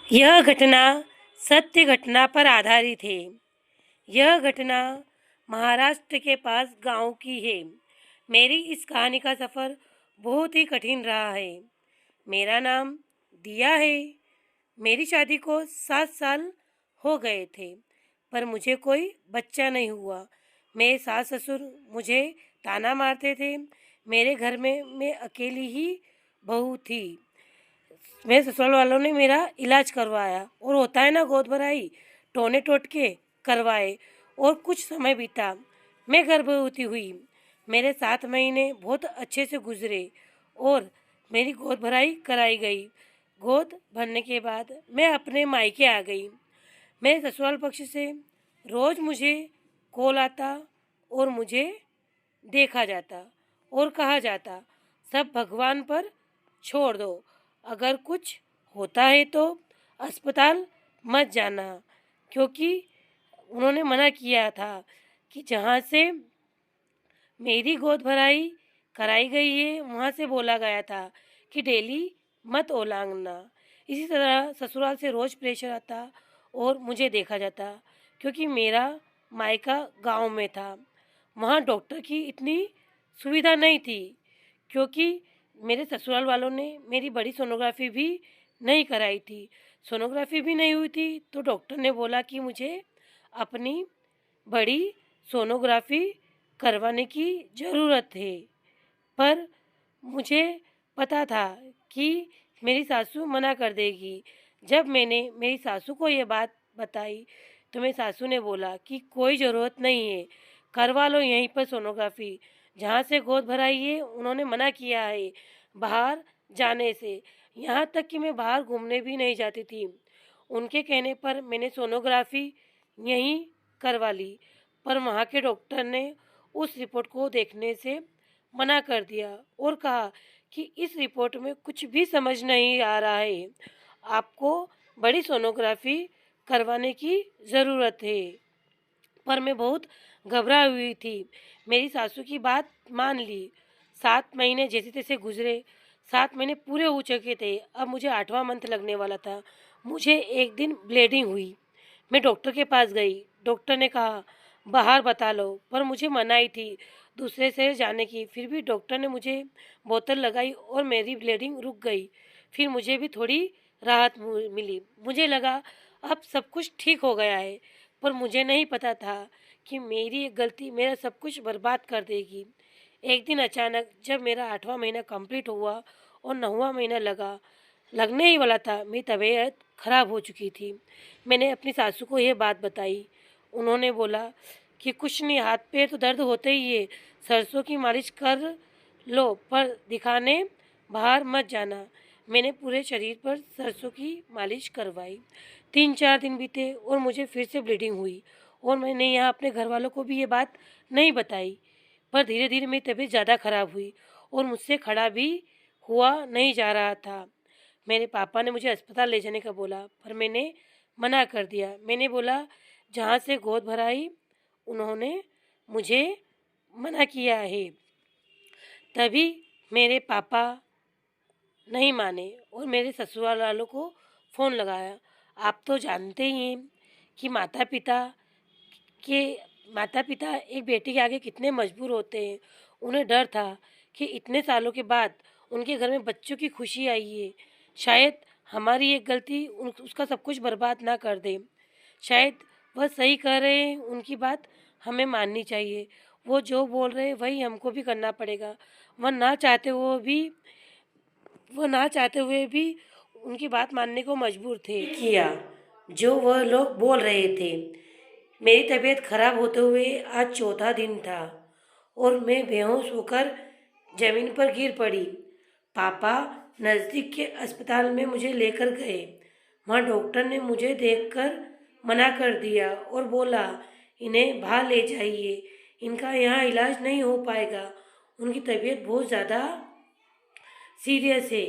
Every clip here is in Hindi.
यह घटना सत्य घटना पर आधारित है। यह घटना महाराष्ट्र के पास गांव की है। मेरी इस कहानी का सफ़र बहुत ही कठिन रहा है। मेरा नाम दिया है। मेरी शादी को 7 साल हो गए थे, पर मुझे कोई बच्चा नहीं हुआ। मेरे सास ससुर मुझे ताना मारते थे। मेरे घर में मैं अकेली ही बहू थी। मेरे ससुराल वालों ने मेरा इलाज करवाया और होता है ना गोद भराई, टोने टोटके करवाए और कुछ समय बीता। मैं गर्भवती हुई। मेरे 7 महीने बहुत अच्छे से गुजरे और मेरी गोद भराई कराई गई। गोद भरने के बाद मैं अपने मायके आ गई। मेरे ससुराल पक्ष से रोज़ मुझे कॉल आता और मुझे देखा जाता और कहा जाता, सब भगवान पर छोड़ दो। अगर कुछ होता है तो अस्पताल मत जाना, क्योंकि उन्होंने मना किया था कि जहाँ से मेरी गोद भराई कराई गई है वहाँ से बोला गया था कि डेली मत ओलांगना। इसी तरह ससुराल से रोज़ प्रेशर आता और मुझे देखा जाता, क्योंकि मेरा मायका गांव में था। वहाँ डॉक्टर की इतनी सुविधा नहीं थी, क्योंकि मेरे ससुराल वालों ने मेरी बड़ी सोनोग्राफी भी नहीं कराई थी। सोनोग्राफी भी नहीं हुई थी तो डॉक्टर ने बोला कि मुझे अपनी बड़ी सोनोग्राफी करवाने की ज़रूरत है। पर मुझे पता था कि मेरी सासू मना कर देगी। जब मैंने मेरी सासू को ये बात बताई तो मेरी सासू ने बोला कि कोई ज़रूरत नहीं है, करवा लो यहीं पर सोनोग्राफी। जहाँ से गोद भराई है उन्होंने मना किया है बाहर जाने से। यहाँ तक कि मैं बाहर घूमने भी नहीं जाती थी। उनके कहने पर मैंने सोनोग्राफी यहीं करवा ली, पर वहाँ के डॉक्टर ने उस रिपोर्ट को देखने से मना कर दिया और कहा कि इस रिपोर्ट में कुछ भी समझ नहीं आ रहा है, आपको बड़ी सोनोग्राफी करवाने की ज़रूरत है। पर मैं बहुत घबरा हुई थी। मेरी सासू की बात मान ली। 7 महीने जैसे तैसे गुजरे। 7 महीने पूरे हो चुके थे। अब मुझे 8वां मंथ लगने वाला था। मुझे एक दिन ब्लीडिंग हुई। मैं डॉक्टर के पास गई। डॉक्टर ने कहा बाहर बता लो, पर मुझे मनाही थी दूसरे शहर जाने की। फिर भी डॉक्टर ने मुझे बोतल लगाई और मेरी ब्लीडिंग रुक गई। फिर मुझे भी थोड़ी राहत मिली। मुझे लगा अब सब कुछ ठीक हो गया है, पर मुझे नहीं पता था कि मेरी एक गलती मेरा सब कुछ बर्बाद कर देगी। एक दिन अचानक जब मेरा 8वां महीना कंप्लीट हुआ और 9वां महीना लगने ही वाला था, मेरी तबीयत खराब हो चुकी थी। मैंने अपनी सासू को यह बात बताई। उन्होंने बोला कि कुछ नहीं, हाथ पैर तो दर्द होते ही है, सरसों की मालिश कर लो, पर दिखाने बाहर मत जाना। मैंने पूरे शरीर पर सरसों की मालिश करवाई। 3-4 दिन बीते और मुझे फिर से ब्लीडिंग हुई और मैंने यहाँ अपने घर वालों को भी ये बात नहीं बताई। पर धीरे धीरे मेरी तबीयत ज़्यादा खराब हुई और मुझसे खड़ा भी हुआ नहीं जा रहा था। मेरे पापा ने मुझे अस्पताल ले जाने का बोला, पर मैंने मना कर दिया। मैंने बोला जहाँ से गोद भराई उन्होंने मुझे मना किया है। तभी मेरे पापा नहीं माने और मेरे ससुराल वालों को फ़ोन लगाया। आप तो जानते ही हैं कि के माता पिता एक बेटी के आगे कितने मजबूर होते हैं। उन्हें डर था कि इतने सालों के बाद उनके घर में बच्चों की खुशी आई है। शायद हमारी एक गलती उसका सब कुछ बर्बाद ना कर दे। शायद वह सही कह रहे हैं, उनकी बात हमें माननी चाहिए। वो जो बोल रहे हैं वही हमको भी करना पड़ेगा। वह ना चाहते हुए भी उनकी बात मानने को मजबूर थे। किया जो वह लोग बोल रहे थे। मेरी तबीयत खराब होते हुए आज 4था दिन था और मैं बेहोश होकर जमीन पर गिर पड़ी। पापा नज़दीक के अस्पताल में मुझे लेकर गए। वहाँ डॉक्टर ने मुझे देखकर मना कर दिया और बोला इन्हें बाहर ले जाइए, इनका यहाँ इलाज नहीं हो पाएगा, उनकी तबीयत बहुत ज़्यादा सीरियस है।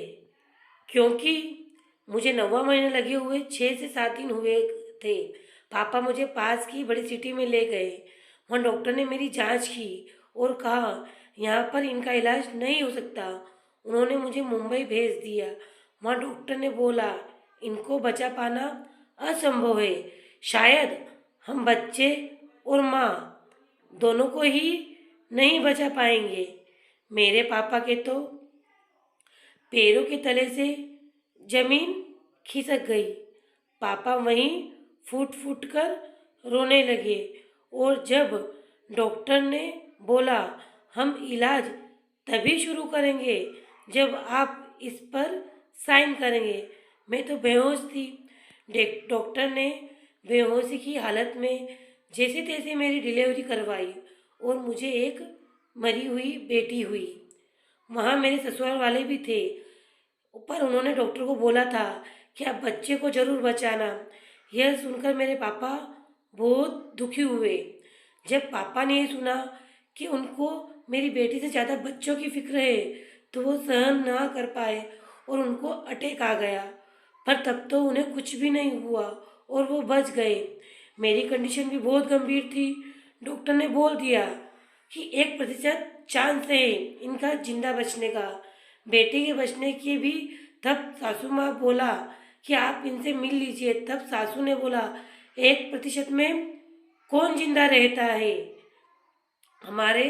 क्योंकि मुझे 9वां महीने लगे हुए 6 से 7 दिन हुए थे। पापा मुझे पास की बड़ी सिटी में ले गए। वहाँ डॉक्टर ने मेरी जांच की और कहा यहाँ पर इनका इलाज नहीं हो सकता। उन्होंने मुझे मुंबई भेज दिया। वहाँ डॉक्टर ने बोला इनको बचा पाना असंभव है। शायद हम बच्चे और माँ दोनों को ही नहीं बचा पाएंगे। मेरे पापा के तो पैरों के तले से जमीन खिसक गई। पापा वहीं फूट फूट कर रोने लगे। और जब डॉक्टर ने बोला हम इलाज तभी शुरू करेंगे जब आप इस पर साइन करेंगे, मैं तो बेहोश थी। डॉक्टर ने बेहोशी की हालत में जैसे तैसे मेरी डिलीवरी करवाई और मुझे एक मरी हुई बेटी हुई। वहाँ मेरे ससुराल वाले भी थे, पर उन्होंने डॉक्टर को बोला था कि आप बच्चे को जरूर बचाना। यह सुनकर मेरे पापा बहुत दुखी हुए। जब पापा ने ये सुना कि उनको मेरी बेटी से ज़्यादा बच्चों की फिक्र है तो वो सहन ना कर पाए और उनको अटैक आ गया। पर तब तो उन्हें कुछ भी नहीं हुआ और वो बच गए। मेरी कंडीशन भी बहुत गंभीर थी। डॉक्टर ने बोल दिया कि 1% चांस है इनका जिंदा बचने का। बेटे के बचने की भी तब सासू माँ बोला कि आप इनसे मिल लीजिए। तब सासू ने बोला 1% में कौन जिंदा रहता है, हमारे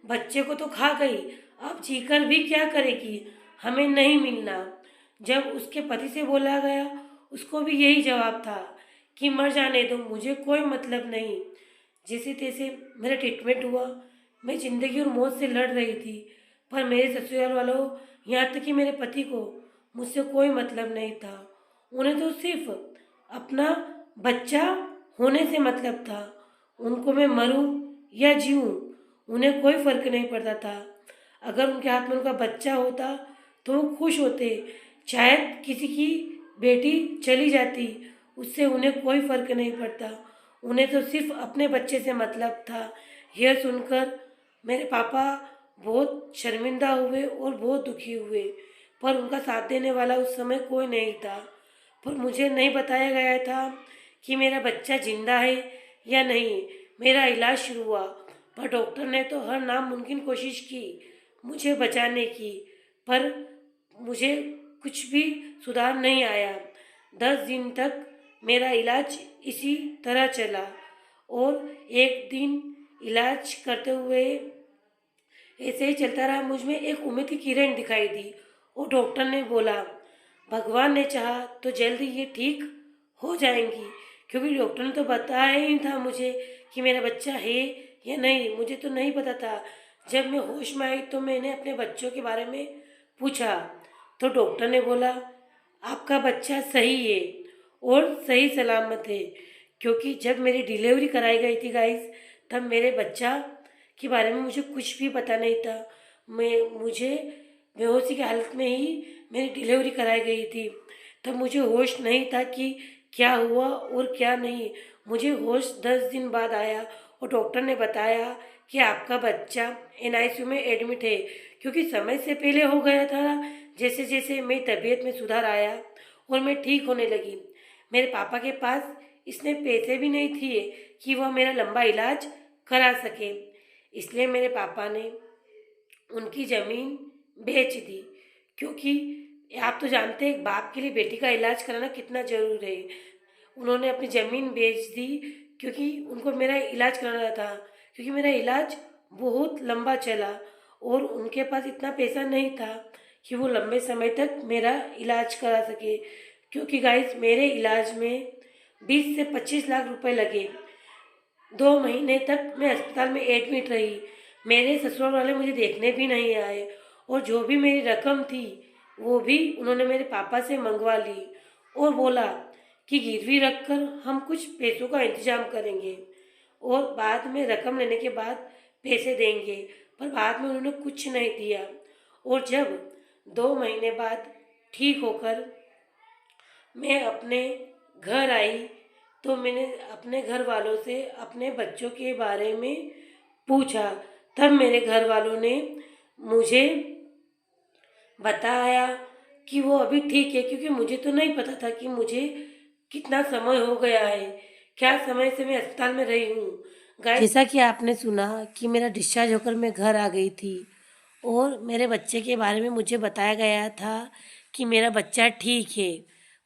बच्चे को तो खा गई, अब जीकर भी क्या करेगी, हमें नहीं मिलना। जब उसके पति से बोला गया उसको भी यही जवाब था कि मर जाने दो, मुझे कोई मतलब नहीं। जैसे तैसे मेरा ट्रीटमेंट हुआ। मैं जिंदगी और मौत से लड़ रही थी, पर मेरे ससुराल वालों, यहाँ तक कि मेरे पति को मुझसे कोई मतलब नहीं था। उन्हें तो सिर्फ अपना बच्चा होने से मतलब था। उनको मैं मरूं या जीऊं उन्हें कोई फर्क नहीं पड़ता था। अगर उनके हाथ में उनका बच्चा होता तो वो खुश होते। शायद किसी की बेटी चली जाती, उससे उन्हें कोई फर्क नहीं पड़ता। उन्हें तो सिर्फ अपने बच्चे से मतलब था। यह सुनकर मेरे पापा बहुत शर्मिंदा हुए और बहुत दुखी हुए, पर उनका साथ देने वाला उस समय कोई नहीं था। पर मुझे नहीं बताया गया था कि मेरा बच्चा जिंदा है या नहीं। मेरा इलाज शुरू हुआ, पर डॉक्टर ने तो हर नामुमकिन कोशिश की मुझे बचाने की, पर मुझे कुछ भी सुधार नहीं आया। 10 दिन तक मेरा इलाज इसी तरह चला और एक दिन इलाज करते हुए ऐसे ही चलता रहा। मुझ में एक उम्मीद की किरण दिखाई दी और डॉक्टर ने बोला भगवान ने चाहा तो जल्दी ये ठीक हो जाएंगी, क्योंकि डॉक्टर ने तो बताया ही था मुझे कि मेरा बच्चा है या नहीं। मुझे तो नहीं पता था। जब मैं होश में आई तो मैंने अपने बच्चों के बारे में पूछा तो डॉक्टर ने बोला आपका बच्चा सही है और सही सलामत है। क्योंकि जब मेरी डिलीवरी कराई गई थी गाइस, तब मेरे बच्चा के बारे में मुझे कुछ भी पता नहीं था। मुझे बेहोशी की हालत में ही मेरी डिलीवरी कराई गई थी। तब मुझे होश नहीं था कि क्या हुआ और क्या नहीं। मुझे होश 10 दिन बाद आया और डॉक्टर ने बताया कि आपका बच्चा NICU में एडमिट है। क्योंकि समय से पहले हो गया था। जैसे जैसे मेरी तबीयत में सुधार आया और मैं ठीक होने लगी, मेरे पापा के पास इतने पैसे भी नहीं थे कि वह मेरा लंबा इलाज करा सके। इसलिए मेरे पापा ने उनकी ज़मीन बेच दी। क्योंकि आप तो जानते हैं एक बाप के लिए बेटी का इलाज कराना कितना ज़रूरी है। उन्होंने अपनी ज़मीन बेच दी क्योंकि उनको मेरा इलाज कराना था। क्योंकि मेरा इलाज बहुत लंबा चला और उनके पास इतना पैसा नहीं था कि वो लंबे समय तक मेरा इलाज करा सके। क्योंकि गाइस मेरे इलाज में 20 से 25 लाख रुपए लगे। 2 महीने तक मैं अस्पताल में एडमिट रही। मेरे ससुराल वाले मुझे देखने भी नहीं आए और जो भी मेरी रकम थी वो भी उन्होंने मेरे पापा से मंगवा ली और बोला कि गिरवी रखकर हम कुछ पैसों का इंतजाम करेंगे और बाद में रकम लेने के बाद पैसे देंगे। पर बाद में उन्होंने कुछ नहीं दिया। और जब 2 महीने बाद ठीक होकर मैं अपने घर आई तो मैंने अपने घर वालों से अपने बच्चों के बारे में पूछा। तब मेरे घर वालों ने मुझे बताया कि वो अभी ठीक है। क्योंकि मुझे तो नहीं पता था कि मुझे कितना समय हो गया है, क्या समय से मैं अस्पताल में रही हूँ। जैसा कि आपने सुना कि मेरा डिस्चार्ज होकर मैं घर आ गई थी और मेरे बच्चे के बारे में मुझे बताया गया था कि मेरा बच्चा ठीक है।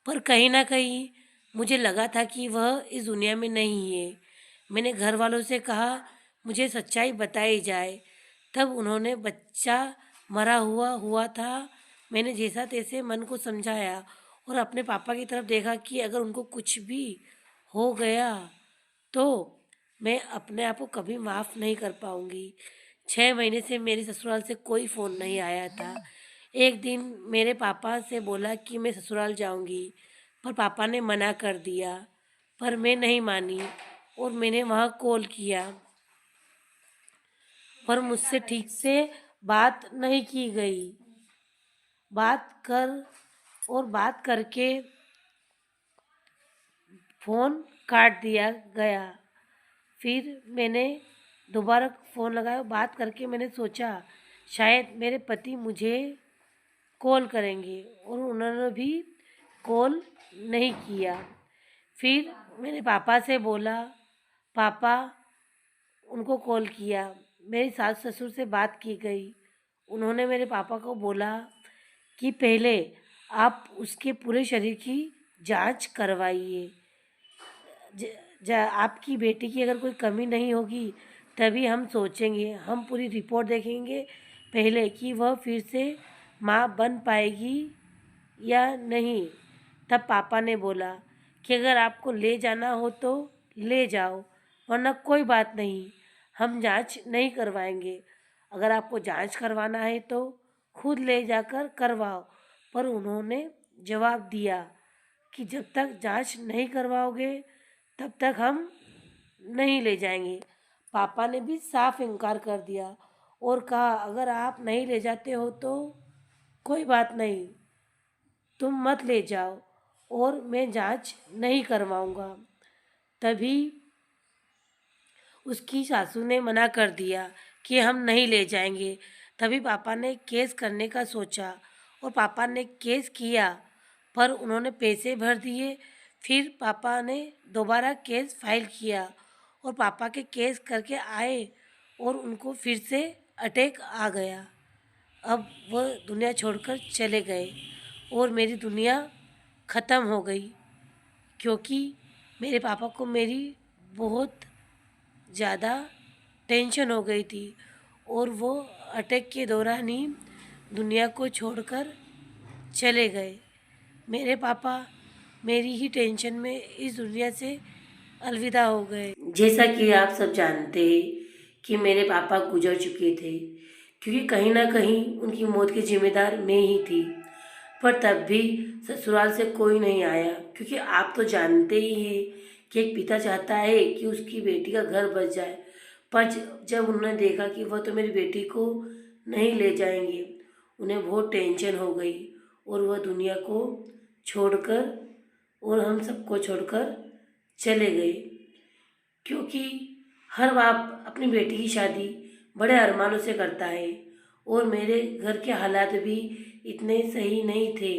पर कहीं ना कहीं मुझे लगा था कि वह इस दुनिया में नहीं है। मैंने घर वालों से कहा मुझे सच्चाई बताई जाए। तब उन्होंने बच्चा मरा हुआ हुआ था। मैंने जैसा तैसे मन को समझाया और अपने पापा की तरफ देखा कि अगर उनको कुछ भी हो गया तो मैं अपने आप को कभी माफ़ नहीं कर पाऊंगी। 6 महीने से मेरे ससुराल से कोई फ़ोन नहीं आया था। एक दिन मेरे पापा से बोला कि मैं ससुराल जाऊंगी, पर पापा ने मना कर दिया। पर मैं नहीं मानी और मैंने वहाँ कॉल किया, पर मुझसे ठीक से बात नहीं की गई। बात कर और बात करके फ़ोन काट दिया गया। फिर मैंने दोबारा फ़ोन लगाया। बात करके मैंने सोचा शायद मेरे पति मुझे कॉल करेंगे, और उन्होंने भी कॉल नहीं किया। फिर मैंने पापा से बोला, पापा उनको कॉल किया। मेरी सास ससुर से बात की गई। उन्होंने मेरे पापा को बोला कि पहले आप उसके पूरे शरीर की जांच करवाइए। आपकी बेटी की अगर कोई कमी नहीं होगी तभी हम सोचेंगे, हम पूरी रिपोर्ट देखेंगे पहले कि वह फिर से माँ बन पाएगी या नहीं। तब पापा ने बोला कि अगर आपको ले जाना हो तो ले जाओ, वरना कोई बात नहीं, हम जांच नहीं करवाएंगे। अगर आपको जांच करवाना है तो खुद ले जाकर करवाओ। पर उन्होंने जवाब दिया कि जब तक जांच नहीं करवाओगे तब तक हम नहीं ले जाएंगे। पापा ने भी साफ इनकार कर दिया और कहा अगर आप नहीं ले जाते हो तो कोई बात नहीं, तुम मत ले जाओ और मैं जांच नहीं करवाऊंगा। तभी उसकी सासू ने मना कर दिया कि हम नहीं ले जाएंगे। तभी पापा ने केस करने का सोचा और पापा ने केस किया, पर उन्होंने पैसे भर दिए। फिर पापा ने दोबारा केस फाइल किया और पापा के केस करके आए और उनको फिर से अटैक आ गया। अब वह दुनिया छोड़कर चले गए और मेरी दुनिया ख़त्म हो गई, क्योंकि मेरे पापा को मेरी बहुत ज़्यादा टेंशन हो गई थी और वो अटैक के दौरान ही दुनिया को छोड़कर चले गए। मेरे पापा मेरी ही टेंशन में इस दुनिया से अलविदा हो गए। जैसा कि आप सब जानते हैं कि मेरे पापा गुजर चुके थे, क्योंकि कहीं ना कहीं उनकी मौत की जिम्मेदार मैं ही थी। पर तब भी ससुराल से कोई नहीं आया, क्योंकि आप तो जानते ही हैं कि एक पिता चाहता है कि उसकी बेटी का घर बच जाए। पर जब उन्होंने देखा कि वह तो मेरी बेटी को नहीं ले जाएंगे, उन्हें बहुत टेंशन हो गई और वह दुनिया को छोड़कर और हम सबको छोड़कर चले गए। क्योंकि हर बाप अपनी बेटी की शादी बड़े अरमानों से करता है और मेरे घर के हालात भी इतने सही नहीं थे।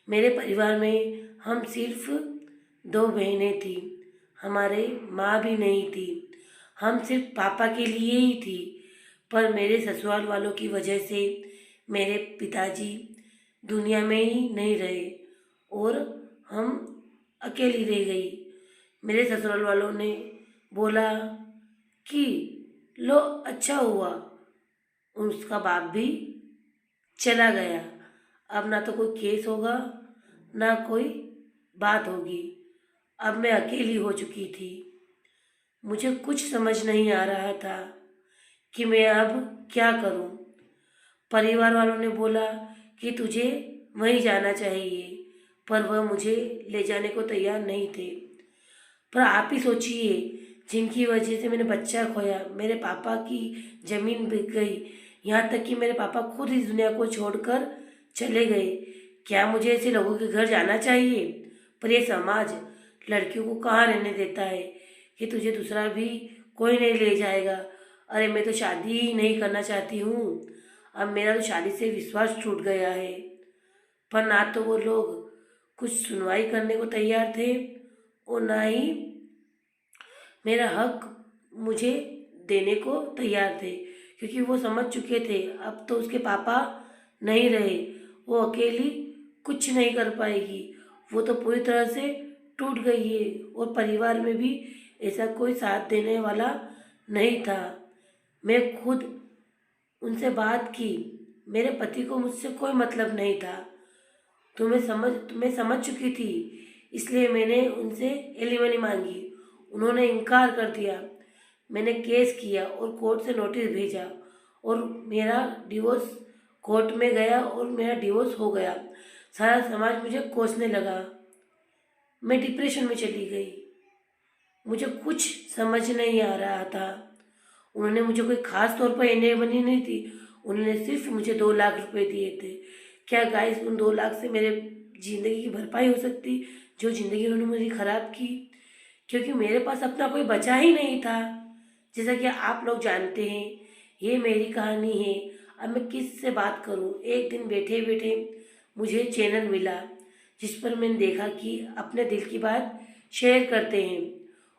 मेरे परिवार में हम सिर्फ 2 बहनें थी, हमारे माँ भी नहीं थी। हम सिर्फ पापा के लिए ही थी। पर मेरे ससुराल वालों की वजह से मेरे पिताजी दुनिया में ही नहीं रहे और हम अकेली रह गई। मेरे ससुराल वालों ने बोला कि लो अच्छा हुआ उसका बाप भी चला गया, अब ना तो कोई केस होगा ना कोई बात होगी। अब मैं अकेली हो चुकी थी। मुझे कुछ समझ नहीं आ रहा था कि मैं अब क्या करूं। परिवार वालों ने बोला कि तुझे वहीं जाना चाहिए, पर वह मुझे ले जाने को तैयार नहीं थे। पर आप ही सोचिए, जिनकी वजह से मैंने बच्चा खोया, मेरे पापा की ज़मीन बिक गई, यहाँ तक कि मेरे पापा खुद इस दुनिया को छोड़कर चले गए। क्या मुझे ऐसे लोगों के घर जाना चाहिए? पर यह समाज लड़कियों को कहाँ रहने देता है कि तुझे दूसरा भी कोई नहीं ले जाएगा। अरे मैं तो शादी ही नहीं करना चाहती हूँ। अब मेरा तो शादी से विश्वास टूट गया है। पर ना तो वो लोग कुछ सुनवाई करने को तैयार थे और ना ही मेरा हक मुझे देने को तैयार थे, क्योंकि वो समझ चुके थे अब तो उसके पापा नहीं रहे, वो अकेली कुछ नहीं कर पाएगी। वो तो पूरी तरह से टूट गई है और परिवार में भी ऐसा कोई साथ देने वाला नहीं था। मैं खुद उनसे बात की, मेरे पति को मुझसे कोई मतलब नहीं था। मैं समझ चुकी थी, इसलिए मैंने उनसे एलिमनी मांगी। उन्होंने इनकार कर दिया। मैंने केस किया और कोर्ट से नोटिस भेजा और मेरा डिवोर्स कोर्ट में गया और मेरा डिवोर्स हो गया। सारा समाज मुझे कोसने लगा। मैं डिप्रेशन में चली गई। मुझे कुछ समझ नहीं आ रहा था। उन्होंने मुझे कोई खास तौर पर एलिमनी नहीं थी। उन्होंने सिर्फ मुझे 2 लाख रुपए दिए थे। क्या गाइस उन 2 लाख से मेरे ज़िंदगी की भरपाई हो सकती, जो ज़िंदगी उन्होंने मेरी ख़राब की? क्योंकि मेरे पास अपना कोई बचा ही नहीं था। जैसा कि आप लोग जानते हैं, ये मेरी कहानी है। अब मैं किस से बात करूं? एक दिन बैठे बैठे मुझे चैनल मिला, जिस पर मैंने देखा कि अपने दिल की बात शेयर करते हैं।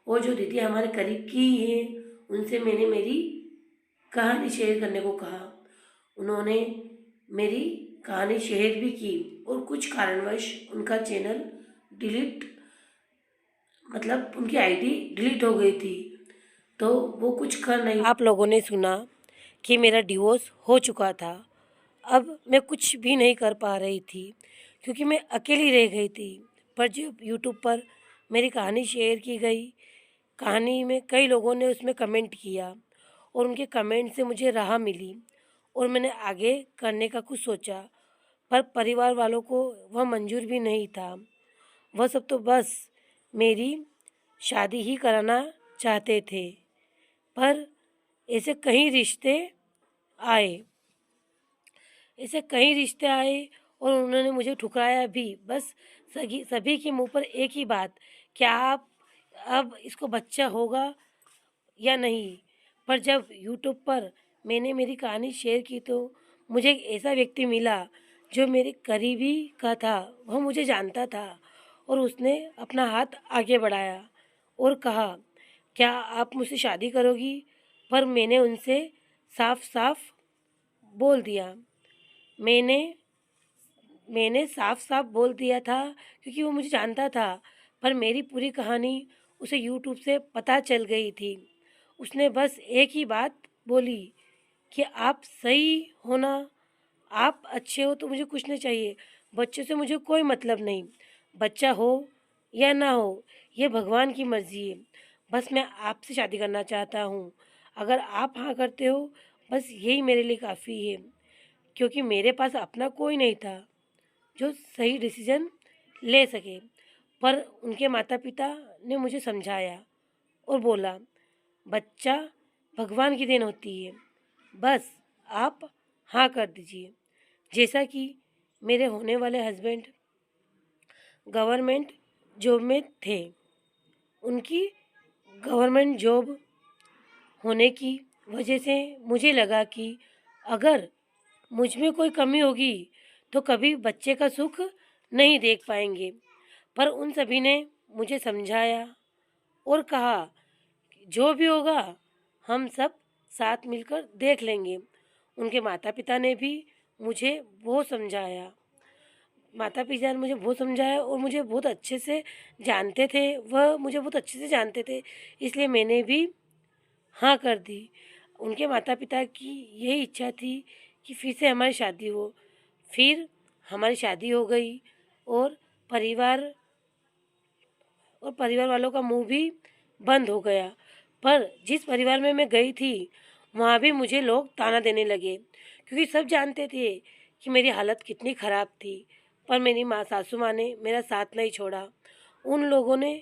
और जो दीदी हमारे करीब की हैं, उनसे मैंने मेरी कहानी शेयर करने को कहा। उन्होंने मेरी कहानी शेयर भी की और कुछ कारणवश उनका चैनल डिलीट, मतलब उनकी आईडी डिलीट हो गई थी, तो वो कुछ कर नहीं। आप लोगों ने सुना कि मेरा डिवोर्स हो चुका था। अब मैं कुछ भी नहीं कर पा रही थी क्योंकि मैं अकेली रह गई थी। पर जब यूट्यूब पर मेरी कहानी शेयर की गई, कहानी में कई लोगों ने उसमें कमेंट किया और उनके कमेंट से मुझे राह मिली और मैंने आगे करने का कुछ सोचा। पर परिवार वालों को वह मंजूर भी नहीं था। वह सब तो बस मेरी शादी ही कराना चाहते थे। पर ऐसे कई रिश्ते आए ऐसे कई रिश्ते आए और उन्होंने मुझे ठुकराया भी। बस सभी के मुंह पर एक ही बात, क्या आप अब इसको बच्चा होगा या नहीं? पर जब यूट्यूब पर मैंने मेरी कहानी शेयर की तो मुझे एक ऐसा व्यक्ति मिला जो मेरे करीबी का था। वह मुझे जानता था और उसने अपना हाथ आगे बढ़ाया और कहा, क्या आप मुझसे शादी करोगी? पर मैंने उनसे साफ साफ बोल दिया। मैंने मैंने साफ साफ बोल दिया था क्योंकि वो मुझे जानता था। पर मेरी पूरी कहानी उसे यूट्यूब से पता चल गई थी। उसने बस एक ही बात बोली कि आप सही हो ना, आप अच्छे हो तो मुझे कुछ नहीं चाहिए। बच्चे से मुझे कोई मतलब नहीं। बच्चा हो या ना हो, ये भगवान की मर्ज़ी है। बस मैं आपसे शादी करना चाहता हूँ। अगर आप हाँ करते हो, बस यही मेरे लिए काफ़ी है। क्योंकि मेरे पास अपना कोई नहीं था जो सही डिसीजन ले सके। पर उनके माता पिता ने मुझे समझाया और बोला, बच्चा भगवान की देन होती है, बस आप हाँ कर दीजिए। जैसा कि मेरे होने वाले हस्बैंड गवर्नमेंट जॉब में थे, उनकी गवर्नमेंट जॉब होने की वजह से मुझे लगा कि अगर मुझ में कोई कमी होगी तो कभी बच्चे का सुख नहीं देख पाएंगे। पर उन सभी ने मुझे समझाया और कहा, जो भी होगा हम सब साथ मिलकर देख लेंगे। उनके माता पिता ने भी मुझे बहुत समझाया। माता पिता ने मुझे बहुत समझाया और मुझे बहुत अच्छे से जानते थे, वह मुझे बहुत अच्छे से जानते थे, इसलिए मैंने भी हाँ कर दी। उनके माता पिता की यही इच्छा थी कि फिर से हमारी शादी हो। फिर हमारी शादी हो गई और परिवार परिवार वालों का मुंह भी बंद हो गया। पर जिस परिवार में मैं गई थी, वहाँ भी मुझे लोग ताना देने लगे क्योंकि सब जानते थे कि मेरी हालत कितनी ख़राब थी। पर मेरी सासू माँ ने मेरा साथ नहीं छोड़ा। उन लोगों ने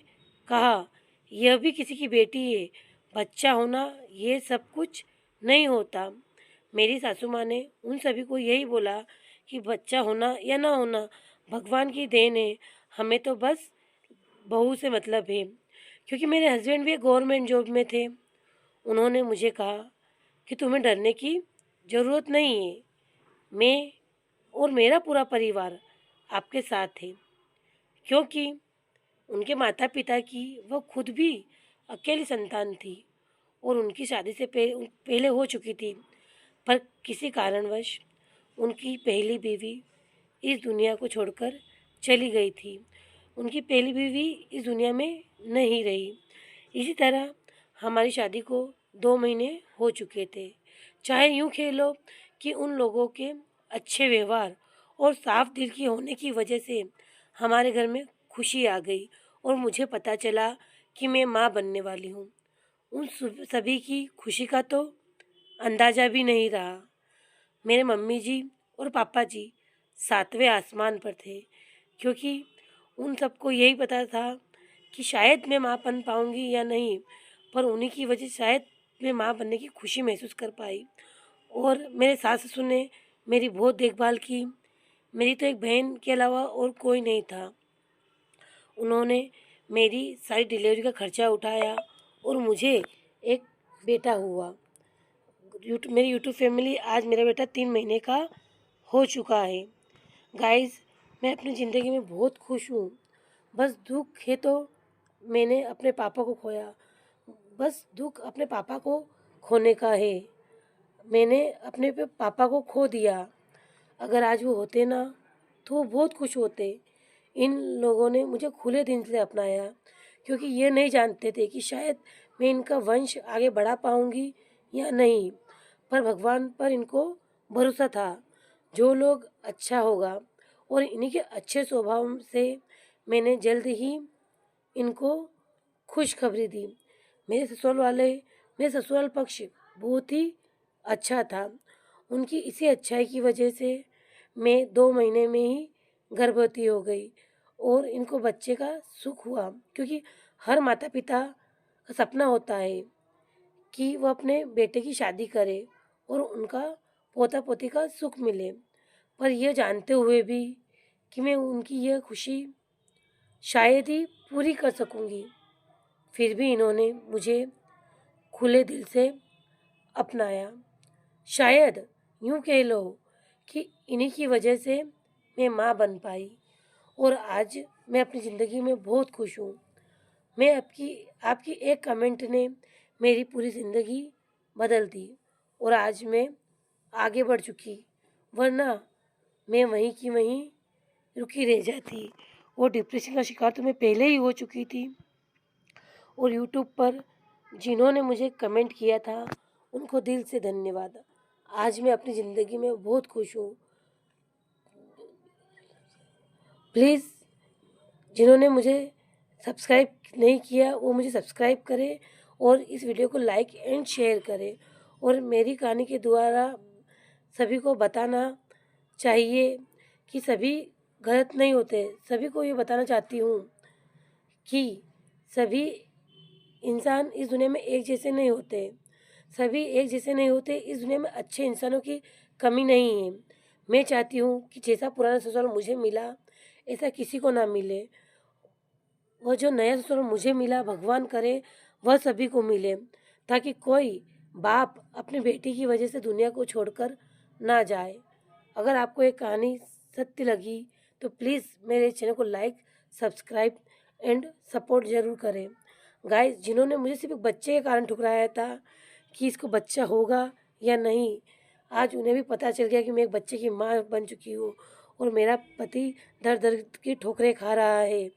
कहा, यह भी किसी की बेटी है, बच्चा होना ये सब कुछ नहीं होता। मेरी सासू माँ ने उन सभी को यही बोला कि बच्चा होना या ना होना भगवान की देन है, हमें तो बस बहू से मतलब है। क्योंकि मेरे हस्बैंड भी गवर्नमेंट जॉब में थे। उन्होंने मुझे कहा कि तुम्हें डरने की ज़रूरत नहीं है, मैं और मेरा पूरा परिवार आपके साथ है। क्योंकि उनके माता पिता की वह खुद भी अकेली संतान थी और उनकी शादी से पहले हो चुकी थी। पर किसी कारणवश उनकी पहली बीवी इस दुनिया को छोड़कर चली गई थी। उनकी पहली बीवी इस दुनिया में नहीं रही। इसी तरह हमारी शादी को 2 महीने हो चुके थे। चाहे यूँ कह लो कि उन लोगों के अच्छे व्यवहार और साफ दिल की होने की वजह से हमारे घर में खुशी आ गई और मुझे पता चला कि मैं माँ बनने वाली हूँ। उन सभी की खुशी का तो अंदाज़ा भी नहीं रहा। मेरे मम्मी जी और पापा जी 7वें आसमान पर थे, क्योंकि उन सबको यही पता था कि शायद मैं माँ बन पाऊँगी या नहीं, पर उन्हीं की वजह से शायद मैं माँ बनने की खुशी महसूस कर पाई। और मेरे सास ससुर ने मेरी बहुत देखभाल की। मेरी तो एक बहन के अलावा और कोई नहीं था। उन्होंने मेरी सारी डिलीवरी का खर्चा उठाया और मुझे एक बेटा हुआ। मेरी यूट्यूब फैमिली आज मेरा बेटा 3 महीने का हो चुका है। गाइस, मैं अपनी ज़िंदगी में बहुत खुश हूँ। बस दुख है तो मैंने अपने पापा को खोया। बस दुख अपने पापा को खोने का है। मैंने अपने पापा को खो दिया। अगर आज वो होते ना तो वो बहुत खुश होते। इन लोगों ने मुझे खुले दिल से अपनाया, क्योंकि ये नहीं जानते थे कि शायद मैं इनका वंश आगे बढ़ा पाऊंगी या नहीं, पर भगवान पर इनको भरोसा था। जो लोग अच्छा होगा, और इन्हीं के अच्छे स्वभाव से मैंने जल्द ही इनको खुशखबरी दी। मेरे ससुराल पक्ष बहुत ही अच्छा था। उनकी इसी अच्छाई की वजह से मैं 2 महीने में ही गर्भवती हो गई और इनको बच्चे का सुख हुआ, क्योंकि हर माता पिता का सपना होता है कि वह अपने बेटे की शादी करे और उनका पोता पोती का सुख मिले। पर यह जानते हुए भी कि मैं उनकी यह खुशी शायद ही पूरी कर सकूंगी, फिर भी इन्होंने मुझे खुले दिल से अपनाया। शायद यूँ कह लो कि इन्हीं की वजह से मैं माँ बन पाई और आज मैं अपनी ज़िंदगी में बहुत खुश हूँ। मैं आपकी एक कमेंट ने मेरी पूरी ज़िंदगी बदल दी और आज मैं आगे बढ़ चुकी, वरना मैं वहीं की वहीं रुकी रह जाती। और डिप्रेशन का शिकार तो मैं पहले ही हो चुकी थी। और यूट्यूब पर जिन्होंने मुझे कमेंट किया था उनको दिल से धन्यवाद। आज मैं अपनी ज़िंदगी में बहुत खुश हूँ। प्लीज़ जिन्होंने मुझे सब्सक्राइब नहीं किया वो मुझे सब्सक्राइब करें और इस वीडियो को लाइक एंड शेयर करें। और मेरी कहानी के द्वारा सभी को बताना चाहिए कि सभी गलत नहीं होते। सभी को ये बताना चाहती हूँ कि सभी इंसान इस दुनिया में एक जैसे नहीं होते। सभी एक जैसे नहीं होते। इस दुनिया में अच्छे इंसानों की कमी नहीं है। मैं चाहती हूँ कि जैसा पुराना ससुराल मुझे मिला ऐसा किसी को ना मिले। वह जो नया ससुराल मुझे मिला, भगवान करे वह सभी को मिले, ताकि कोई बाप अपनी बेटी की वजह से दुनिया को छोड़कर ना जाए। अगर आपको ये कहानी सत्य लगी तो प्लीज़ मेरे चैनल को लाइक, सब्सक्राइब एंड सपोर्ट ज़रूर करें। गाइस, जिन्होंने मुझे सिर्फ बच्चे के कारण ठुकराया था कि इसको बच्चा होगा या नहीं, आज उन्हें भी पता चल गया कि मैं एक बच्चे की माँ बन चुकी हूँ और मेरा पति दर दर की ठोकरें खा रहा है।